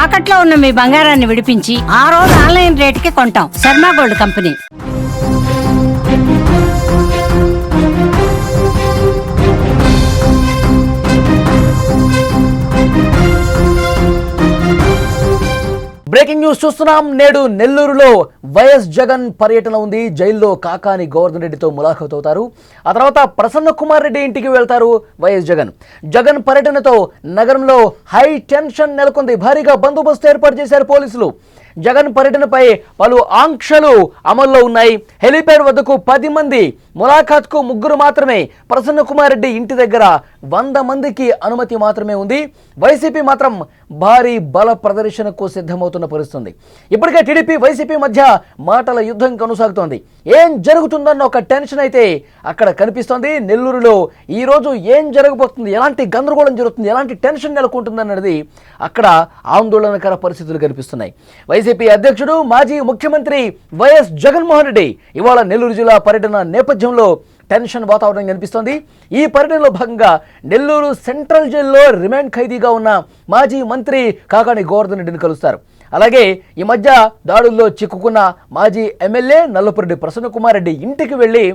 తాకట్లో ఉన్న మీ బంగారాన్ని విడిపించి ఆ రోజు ఆన్లైన్ రేటుకి కొంటాం. Sharma gold company. Breaking news చూస్తున్నాం. నేడు నెల్లూరులో వైఎస్ జగన్ పర్యటన ఉంది. జైల్లో కాకాని గోవర్ధన్ రెడ్డితో ములాఖత్ అవుతారు. ఆ తర్వాత ప్రసన్న కుమార్ రెడ్డి ఇంటికి వెళ్తారు వైఎస్ జగన్. జగన్ పర్యటనతో నగరంలో హై టెన్షన్ నెలకొంది. భారీగా బందోబస్తు ఏర్పాటు చేశారు పోలీసులు. జగన్ పర్యటనపై పలు ఆంక్షలు అమల్లో ఉన్నాయి. హెలీప్యాడ్ వద్దకు 10 మంది, ములాఖాత్కు 3 మాత్రమే. ప్రసన్న కుమార్ రెడ్డి ఇంటి దగ్గర 100 మందికి అనుమతి మాత్రమే ఉంది. వైసీపీ మాత్రం భారీ బల ప్రదర్శనకు సిద్ధమవుతున్న పరిస్థితుంది. ఇప్పటికే టీడీపీ వైసీపీ మధ్య మాటల యుద్ధం కొనసాగుతోంది. ఏం జరుగుతుందన్న ఒక టెన్షన్ అయితే అక్కడ కనిపిస్తోంది. నెల్లూరులో ఈరోజు ఏం జరగబోతుంది, ఎలాంటి గందరగోళం జరుగుతుంది, ఎలాంటి టెన్షన్ నెలకొంటుందన్నది అక్కడ ఆందోళనకర పరిస్థితులు కనిపిస్తున్నాయి. వైసీపీ అధ్యక్షుడు మాజీ ముఖ్యమంత్రి వైఎస్ జగన్మోహన్ రెడ్డి ఇవాళ నెల్లూరు జిల్లా పర్యటన నేపథ్యంలో టెన్షన్ వాతావరణం కనిపిస్తోంది. ఈ పర్యటనలో భాగంగా నెల్లూరు సెంట్రల్ జైల్లో రిమాండ్ ఖైదీగా ఉన్న మాజీ మంత్రి కాకాని గోవర్ధన్ రెడ్డిని కలుస్తారు. అలాగే ఈ మధ్య దాడుల్లో చిక్కుకున్న మాజీ ఎమ్మెల్యే నల్లపురెడ్డి ప్రసన్న కుమార్ రెడ్డి ఇంటికి వెళ్ళి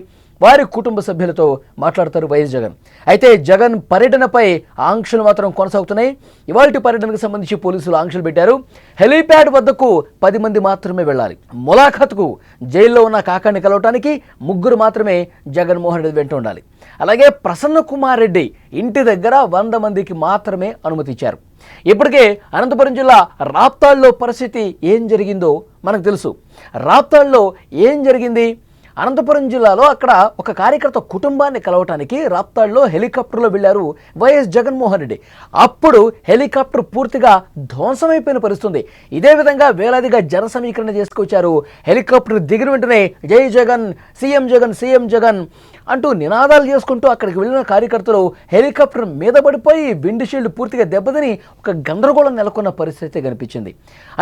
వారి కుటుంబ సభ్యులతో మాట్లాడతారు వైఎస్ జగన్. అయితే జగన్ పర్యటనపై ఆంక్షలు మాత్రం కొనసాగుతున్నాయి. ఇవాల్టి పర్యటనకు సంబంధించి పోలీసులు ఆంక్షలు పెట్టారు. హెలీప్యాడ్ వద్దకు 10 మంది మాత్రమే వెళ్ళాలి. ములాఖత్కు జైల్లో ఉన్న కాకాని కలవటానికి 3 మాత్రమే జగన్మోహన్ రెడ్డి వెంట ఉండాలి. అలాగే ప్రసన్న కుమార్ రెడ్డి ఇంటి దగ్గర 100 మందికి మాత్రమే అనుమతి ఇచ్చారు. ఇప్పటికే అనంతపురం జిల్లా రాప్తాడులో పరిస్థితి ఏం జరిగిందో మనకు తెలుసు. రాప్తాడులో ఏం జరిగింది? అనంతపురం జిల్లాలో అక్కడ ఒక కార్యకర్త కుటుంబాన్ని కలవటానికి రాప్తాడులో హెలికాప్టర్లో వెళ్ళారు వైఎస్ జగన్మోహన్ రెడ్డి. అప్పుడు హెలికాప్టర్ పూర్తిగా ధ్వంసమైపోయిన పరిస్థితుంది. ఇదే విధంగా వేలాదిగా జన సమీకరణ చేసుకొచ్చారు. హెలికాప్టర్ దిగిన వెంటనే జై జగన్, సీఎం జగన్, సీఎం జగన్ అంటూ నినాదాలు చేసుకుంటూ అక్కడికి వెళ్ళిన కార్యకర్తలు హెలికాప్టర్ మీద పడిపోయి విండ్ షీల్డ్ పూర్తిగా దెబ్బతిని ఒక గందరగోళం నెలకొన్న పరిస్థితి కనిపించింది.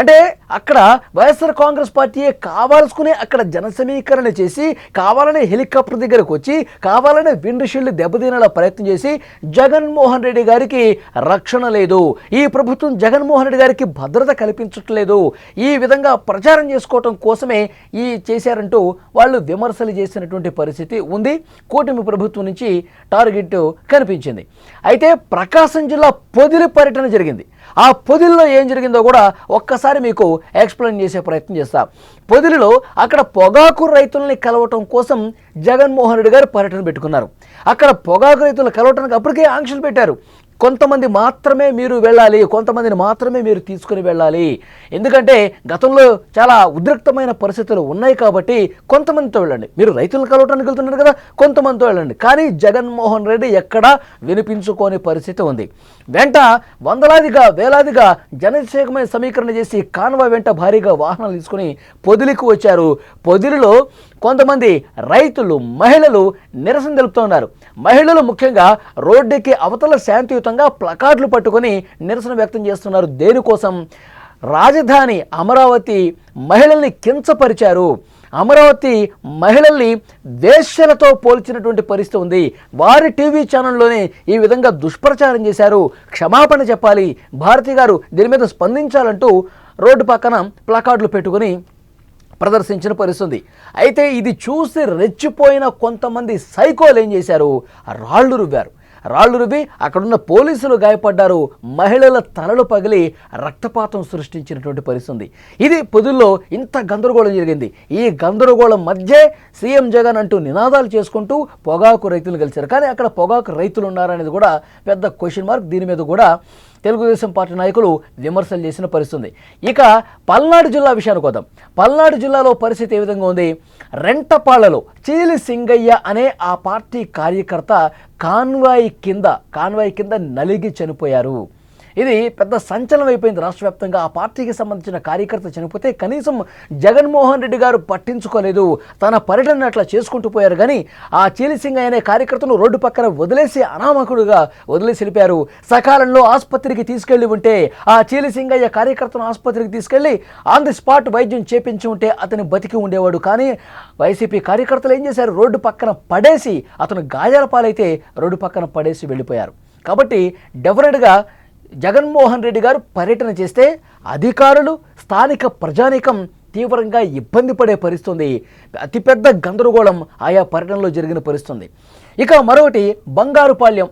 అంటే అక్కడ వైఎస్ఆర్ కాంగ్రెస్ పార్టీయే కావాల్సుకునే అక్కడ జన సమీకరణ చేసి కావాలనే హెలికాప్టర్ దగ్గరకు వచ్చి కావాలనే విండ్ షీల్డ్ దెబ్బతినేలా ప్రయత్నం చేసి జగన్మోహన్ రెడ్డి గారికి రక్షణ లేదు, ఈ ప్రభుత్వం జగన్మోహన్ రెడ్డి గారికి భద్రత కల్పించట్లేదు, ఈ విధంగా ప్రచారం చేసుకోవటం కోసమే ఈ చేశారంటూ వాళ్ళు విమర్శలు చేసినటువంటి పరిస్థితి ఉంది. కూటమి ప్రభుత్వం నుంచి టార్గెట్ కనిపించింది. అయితే ప్రకాశం జిల్లా పొదిలి పర్యటన జరిగింది. ఆ పొదిలిలో ఏం జరిగిందో కూడా ఒక్కసారి మీకు ఎక్స్ప్లెయిన్ చేసే ప్రయత్నం చేస్తా. పొదిలిలో అక్కడ పొగాకు రైతుల్ని కలవటం కోసం జగన్మోహన్ రెడ్డి గారు పర్యటన పెట్టుకున్నారు. అక్కడ పొగాకు రైతులు కలవటానికి అప్పటికే ఆంక్షలు పెట్టారు. కొంతమంది మాత్రమే మీరు వెళ్ళాలి, కొంతమందిని మాత్రమే మీరు తీసుకుని వెళ్ళాలి. ఎందుకంటే గతంలో చాలా ఉద్రిక్తమైన పరిస్థితులు ఉన్నాయి కాబట్టి కొంతమందితో వెళ్ళండి. మీరు రైతులను కలవటానికి వెళ్తున్నారు కదా, కొంతమందితో వెళ్ళండి. కానీ జగన్మోహన్ రెడ్డి ఎక్కడా వినిపించుకోని పరిస్థితి ఉంది. వెంట వందలాదిగా వేలాదిగా జనసేకమైన సమీకరణ చేసి కాన్వాయ్ వెంట భారీగా వాహనాలు తీసుకుని పొదిలికి వచ్చారు. పొదిలిలో కొంతమంది రైతులు, మహిళలు నిరసన తెలుపుతున్నారు. మహిళలు ముఖ్యంగా రోడ్డుకి అవతల శాంతియుతంగా ప్లకార్డులు పట్టుకొని నిరసన వ్యక్తం చేస్తున్నారు. దేనికోసం? రాజధాని అమరావతి మహిళల్ని కించపరిచారు. అమరావతి మహిళల్ని వేశ్యలతో పోల్చినటువంటి పరిస్థితి ఉంది. వారి టీవీ ఛానల్లోనే ఈ విధంగా దుష్ప్రచారం చేశారు. క్షమాపణ చెప్పాలి, భారతి గారు దీని మీద స్పందించాలంటూ రోడ్డు పక్కన ప్లకార్డులు పెట్టుకుని ప్రదర్శించిన పరిస్థితి. అయితే ఇది చూసి రెచ్చిపోయిన కొంతమంది సైకోలు ఏం చేశారు? రాళ్లు రువ్వారు. రాళ్లు రువ్వి అక్కడున్న పోలీసులు గాయపడ్డారు. మహిళల తలలు పగిలి రక్తపాతం సృష్టించినటువంటి పరిస్థితి. ఇది పొదుల్లో ఇంత గందరగోళం జరిగింది. ఈ గందరగోళం మధ్య సీఎం జగన్ అంటూ నినాదాలు చేసుకుంటూ పొగాకు రైతులు కలిశారు. కానీ అక్కడ పొగాకు రైతులు ఉన్నారనేది కూడా పెద్ద క్వశ్చన్ మార్క్. దీని మీద కూడా తెలుగుదేశం పార్టీ నాయకులు విమర్శలు చేసిన పరిస్థితి. ఇక పల్నాడు జిల్లా విషయానికి వద్దాం. పల్నాడు జిల్లాలో పరిస్థితి ఏ విధంగా ఉంది? రెంటపాళ్లలో చీలి సింగయ్య అనే ఆ పార్టీ కార్యకర్త కాన్వాయ్ కింద నలిగి చనిపోయారు. ఇది పెద్ద సంచలనం అయిపోయింది రాష్ట్ర వ్యాప్తంగా. ఆ పార్టీకి సంబంధించిన కార్యకర్త చనిపోతే కనీసం జగన్మోహన్ రెడ్డి గారు పట్టించుకోలేదు. తన పర్యటన అట్లా చేసుకుంటూ పోయారు. కానీ ఆ చీలిసింగయ్య అనే కార్యకర్తను రోడ్డు పక్కన వదిలేసి అనామకుడుగా వదిలేసి వెళ్ళిపోయారు. సకాలంలో ఆసుపత్రికి తీసుకెళ్లి ఉంటే ఆ చీలిసింగయ్య కార్యకర్తను ఆసుపత్రికి తీసుకెళ్లి ఆన్ ది స్పాట్ వైద్యం చేపించి ఉంటే అతను బతికి ఉండేవాడు. కానీ వైసీపీ కార్యకర్తలు ఏం చేశారు? రోడ్డు పక్కన పడేసి, అతను గాయాల పాలైతే రోడ్డు పక్కన పడేసి వెళ్ళిపోయారు. కాబట్టి డెఫినెట్గా జగన్మోహన్ రెడ్డి గారు పర్యటన చేస్తే అధికారులు స్థానిక ప్రజానీకం తీవ్రంగా ఇబ్బంది పడే పరిస్థితుంది. అతిపెద్ద గందరగోళం ఆయా పర్యటనలో జరిగిన పరిస్థితుంది. ఇక మరొకటి బంగారుపాళ్యం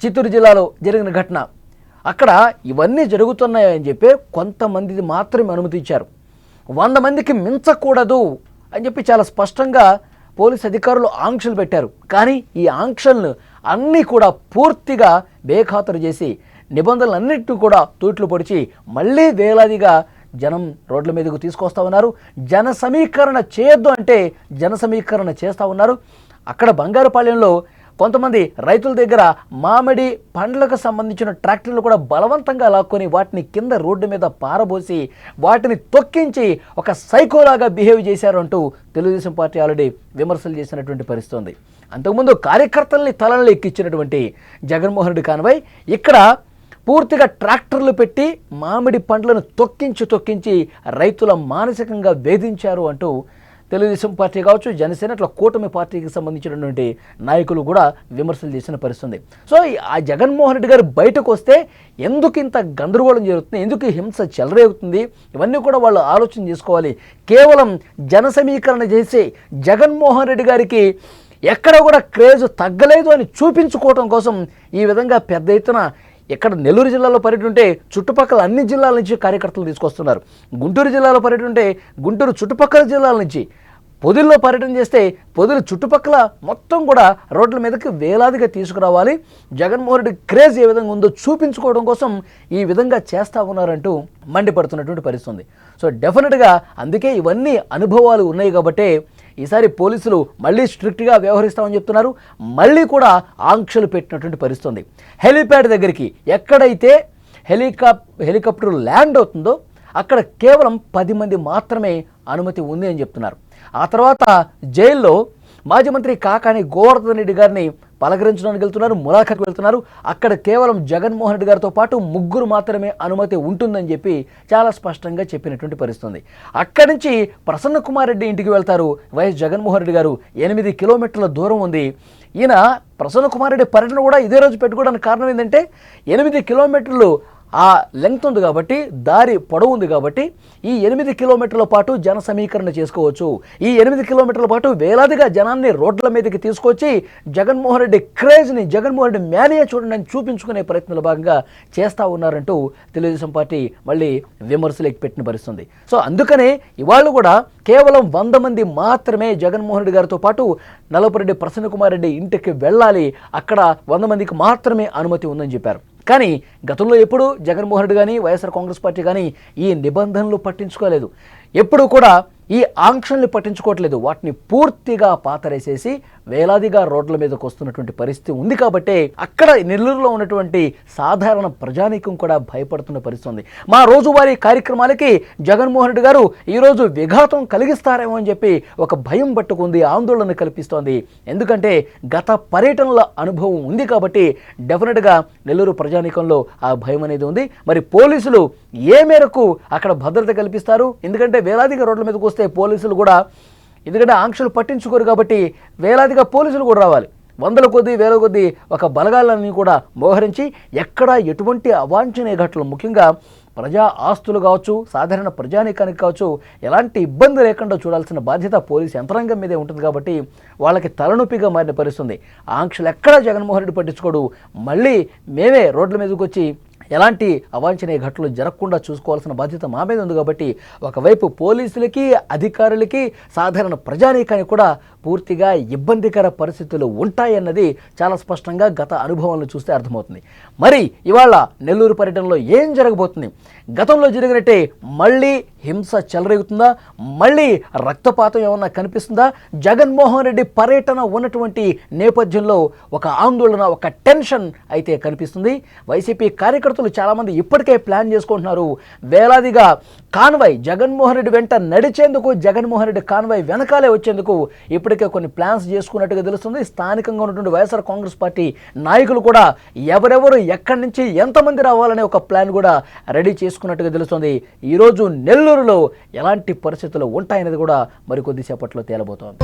చిత్తూరు జిల్లాలో జరిగిన ఘటన. అక్కడ ఇవన్నీ జరుగుతున్నాయని చెప్పి కొంతమంది మాత్రమే అనుమతి ఇచ్చారు. 100 మందికి మించకూడదు అని చెప్పి చాలా స్పష్టంగా పోలీస్ అధికారులు ఆంక్షలు పెట్టారు. కానీ ఈ ఆంక్షలను అన్నీ కూడా పూర్తిగా బేఖాతరు చేసి నిబంధనలన్నింటినీ కూడా తూట్లు పొడిచి మళ్ళీ వేలాదిగా జనం రోడ్ల మీదకు తీసుకొస్తా ఉన్నారు. జన సమీకరణ చేయొద్దు అంటే జన సమీకరణ చేస్తూ ఉన్నారు. అక్కడ బంగారుపాళ్యంలో కొంతమంది రైతుల దగ్గర మామిడి పండ్లకు సంబంధించిన ట్రాక్టర్లు కూడా బలవంతంగా లాక్కొని వాటిని కింద రోడ్డు మీద పారబోసి వాటిని తొక్కించి ఒక సైకోలాగా బిహేవ్ చేశారు అంటూ తెలుగుదేశం పార్టీ ఆల్రెడీ విమర్శలు చేసినటువంటి పరిస్థితి ఉంది. అంతకుముందు కార్యకర్తల్ని తలలు ఎక్కించినటువంటి జగన్మోహన్ రెడ్డి కాన్వాయ్ ఇక్కడ పూర్తిగా ట్రాక్టర్లు పెట్టి మామిడి పండ్లను తొక్కించి రైతుల మానసికంగా వేధించారు అంటూ తెలుగుదేశం పార్టీ కావచ్చు, జనసేన అట్లా కూటమి పార్టీకి సంబంధించినటువంటి నాయకులు కూడా విమర్శలు చేసిన పరిస్థితుంది. సో ఆ జగన్మోహన్ రెడ్డి గారు బయటకు వస్తే ఎందుకు ఇంత గందరగోళం జరుగుతుంది, ఎందుకు హింస చెలరేగుతుంది, ఇవన్నీ కూడా వాళ్ళు ఆలోచన చేసుకోవాలి. కేవలం జన సమీకరణ చేసి జగన్మోహన్ రెడ్డి గారికి ఎక్కడ కూడా క్రేజ్ తగ్గలేదు అని చూపించుకోవటం కోసం ఈ విధంగా పెద్ద ఎత్తున ఇక్కడ నెల్లూరు జిల్లాలో పర్యటన ఉంటే చుట్టుపక్కల అన్ని జిల్లాల నుంచి కార్యకర్తలు తీసుకొస్తున్నారు. గుంటూరు జిల్లాలో పర్యటన ఉంటే గుంటూరు చుట్టుపక్కల జిల్లాల నుంచి, పొదిల్లో పర్యటన చేస్తే పొదిలి చుట్టుపక్కల మొత్తం కూడా రోడ్ల మీదకి వేలాదిగా తీసుకురావాలి. జగన్మోహన్ రెడ్డి క్రేజ్ ఏ విధంగా ఉందో చూపించుకోవడం కోసం ఈ విధంగా చేస్తూ ఉన్నారంటూ మండిపడుతున్నటువంటి పరిస్థితి. సో డెఫినెట్గా అందుకే ఇవన్నీ అనుభవాలు ఉన్నాయి కాబట్టే ఈసారి పోలీసులు మళ్ళీ స్ట్రిక్ట్గా వ్యవహరిస్తామని చెప్తున్నారు. మళ్ళీ కూడా ఆంక్షలు పెట్టినటువంటి పరిస్థితి. హెలీప్యాడ్ దగ్గరికి ఎక్కడైతే హెలికాప్టర్ ల్యాండ్ అవుతుందో అక్కడ కేవలం 10 మంది మాత్రమే అనుమతి ఉంది అని చెప్తున్నారు. ఆ తర్వాత జైల్లో మాజీ మంత్రి కాకాని గోవర్ధన్ రెడ్డి గారిని పలకరించడానికి వెళ్తున్నారు, ములాఖాకు వెళ్తున్నారు. అక్కడ కేవలం జగన్మోహన్ రెడ్డి గారితో పాటు 3 మాత్రమే అనుమతి ఉంటుందని చెప్పి చాలా స్పష్టంగా చెప్పినటువంటి పరిస్థితి. అక్కడి నుంచి ప్రసన్న కుమార్ రెడ్డి ఇంటికి వెళ్తారు వైఎస్ జగన్మోహన్ రెడ్డి గారు. 8 కిలోమీటర్ల దూరం ఉంది. ఈయన ప్రసన్న కుమార్ రెడ్డి పర్యటన కూడా ఇదే రోజు పెట్టుకోవడానికి కారణం ఏంటంటే 8 కిలోమీటర్లు ఆ లెంగ్త్ ఉంది కాబట్టి, దారి పొడవు ఉంది కాబట్టి ఈ 8 కిలోమీటర్ల పాటు జన సమీకరణ చేసుకోవచ్చు. ఈ 8 కిలోమీటర్ల పాటు వేలాదిగా జనాన్ని రోడ్ల మీదకి తీసుకొచ్చి జగన్మోహన్ రెడ్డి క్రేజ్ని, జగన్మోహన్ రెడ్డి మేనియా చూడండి అని చూపించుకునే ప్రయత్నంలో భాగంగా చేస్తూ ఉన్నారంటూ తెలుగుదేశం పార్టీ మళ్ళీ విమర్శలు ఎక్కిపెట్టిన పరిస్థితుంది. సో అందుకనే ఇవాళ కూడా కేవలం 100 మంది మాత్రమే జగన్మోహన్ రెడ్డి గారితో పాటు నల్లపురెడ్డి ప్రసన్న కుమార్ రెడ్డి ఇంటికి వెళ్ళాలి, అక్కడ 100 మందికి మాత్రమే అనుమతి ఉందని చెప్పారు. కానీ గతంలో ఎప్పుడు జగన్మోహన్ రెడ్డి కానీ వైఎస్ఆర్ కాంగ్రెస్ పార్టీ కానీ ఈ నిబంధనలు పట్టించుకోలేదు. ఎప్పుడు కూడా ఈ ఆంక్షల్ని పట్టించుకోవట్లేదు. వాటిని పూర్తిగా పాతరేసేసి వేలాదిగా రోడ్ల మీదకు వస్తున్నటువంటి పరిస్థితి ఉంది కాబట్టి అక్కడ నెల్లూరులో ఉన్నటువంటి సాధారణ ప్రజానీకం కూడా భయపడుతున్న పరిస్థితి ఉంది. మా రోజువారీ కార్యక్రమాలకి జగన్మోహన్ రెడ్డి గారు ఈరోజు విఘాతం కలిగిస్తారేమో అని చెప్పి ఒక భయం పట్టుకుంది, ఆందోళన కల్పిస్తోంది. ఎందుకంటే గత పర్యటనల అనుభవం ఉంది కాబట్టి డెఫినెట్గా నెల్లూరు ప్రజానీకంలో ఆ భయం అనేది ఉంది. మరి పోలీసులు ఏ మేరకు అక్కడ భద్రత కల్పిస్తారు? ఎందుకంటే వేలాదిగా రోడ్ల మీదకు వస్తే పోలీసులు కూడా, ఎందుకంటే ఆంక్షలు పట్టించుకోరు కాబట్టి వేలాదిగా పోలీసులు కూడా రావాలి. 100ల కొద్దీ 1000ల కొద్దీ ఒక బలగాలన్నీ కూడా మోహరించి ఎక్కడ ఎటువంటి అవాంఛనీయ ఘటనలు, ముఖ్యంగా ప్రజా ఆస్తులు కావచ్చు, సాధారణ ప్రజానీకానికి కావచ్చు, ఎలాంటి ఇబ్బంది లేకుండా చూడాల్సిన బాధ్యత పోలీసు యంత్రాంగం మీదే ఉంటుంది కాబట్టి వాళ్ళకి తలనొప్పిగా మారిన పరిస్థితుంది. ఆంక్షలు ఎక్కడా జగన్మోహన్ రెడ్డి పట్టించుకోడు. మళ్ళీ మేమే రోడ్ల మీదకి వచ్చి ఎలాంటి అవాంఛనీయ ఘటనలు జరగకుండా చూసుకోవాల్సిన బాధ్యత మా మీద ఉంది కాబట్టి ఒకవైపు పోలీసులకి, అధికారులకి, సాధారణ ప్రజానీకానికి కూడా పూర్తిగా ఇబ్బందికర పరిస్థితులు ఉంటాయన్నది చాలా స్పష్టంగా గత అనుభవాలను చూస్తే అర్థమవుతుంది. మరి ఇవాళ నెల్లూరు పర్యటనలో ఏం జరగబోతుంది? గతంలో జరిగినట్టే మళ్ళీ హింస చెలరేగుతుందా? మళ్ళీ రక్తపాతం ఏమన్నా కనిపిస్తుందా? జగన్మోహన్ రెడ్డి పర్యటన ఉన్నటువంటి నేపథ్యంలో ఒక ఆందోళన, ఒక టెన్షన్ అయితే కనిపిస్తుంది. వైసీపీ కార్యకర్తలు చాలామంది ఇప్పటికే ప్లాన్ చేసుకుంటున్నారు. వేలాదిగా కాన్వాయ్ జగన్మోహన్ రెడ్డి వెంట నడిచేందుకు, జగన్మోహన్ రెడ్డి కాన్వాయ్ వెనకాలే వచ్చేందుకు ఇప్పటికే కొన్ని ప్లాన్స్ చేసుకున్నట్టుగా తెలుస్తుంది. స్థానికంగా ఉన్నటువంటి వైఎస్ఆర్ కాంగ్రెస్ పార్టీ నాయకులు కూడా ఎవరెవరు ఎక్కడి నుంచి ఎంతమంది రావాలనే ఒక ప్లాన్ కూడా రెడీ చేసుకున్నట్టుగా తెలుస్తుంది. ఈరోజు నెల్లూరులో ఎలాంటి పరిస్థితులు ఉంటాయనేది కూడా మరికొద్దిసేపట్లో తేలబోతోంది.